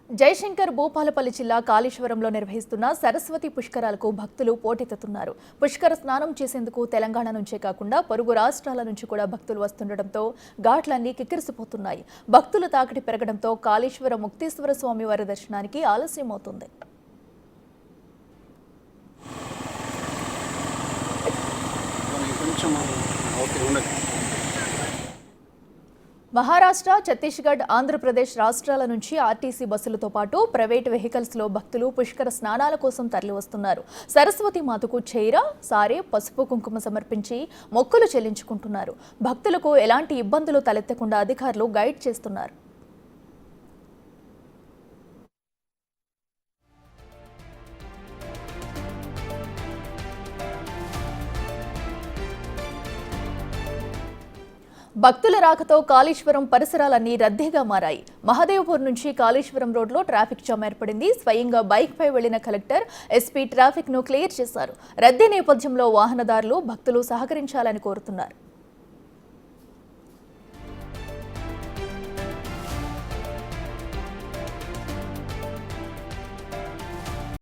జయశంకర్ భూపాలపల్లి జిల్లా కాళేశ్వరంలో నిర్వహిస్తున్న సరస్వతి పుష్కరాలకు భక్తులు పోటెత్తుతున్నారు. పుష్కర స్నానం చేసేందుకు తెలంగాణ నుంచే కాకుండా పొరుగు రాష్ట్రాల నుంచి కూడా భక్తులు వస్తుండటంతో ఘాట్లన్నీ కిక్కిరిసిపోతున్నాయి. భక్తుల తాకిడి పెరగడంతో కాళేశ్వర ముక్తేశ్వర స్వామి వారి దర్శనానికి ఆలస్యమవుతుంది. మహారాష్ట్ర, ఛత్తీస్గఢ్, ఆంధ్రప్రదేశ్ రాష్ట్రాల నుంచి ఆర్టీసీ బస్సులతో పాటు ప్రైవేట్ వెహికల్స్లో భక్తులు పుష్కర స్నానాల కోసం తరలివస్తున్నారు. సరస్వతి మాతకు చైర, సారే, పసుపు కుంకుమ సమర్పించి మొక్కులు చెల్లించుకుంటున్నారు. భక్తులకు ఎలాంటి ఇబ్బందులు తలెత్తకుండా అధికారులు గైడ్ చేస్తున్నారు. భక్తుల రాకతో కాళేశ్వరం పరిసరాలన్నీ రద్దీగా మారాయి. మహదేవ్పూర్ నుంచి కాళేశ్వరం రోడ్లో ట్రాఫిక్ జామ్ ఏర్పడింది. స్వయంగా బైక్పై వెళ్లిన కలెక్టర్, ఎస్పీ ట్రాఫిక్ ను క్లియర్ చేశారు. రద్దీ నేపథ్యంలో వాహనదారులు, భక్తులు సహకరించాలని కోరుతున్నారు.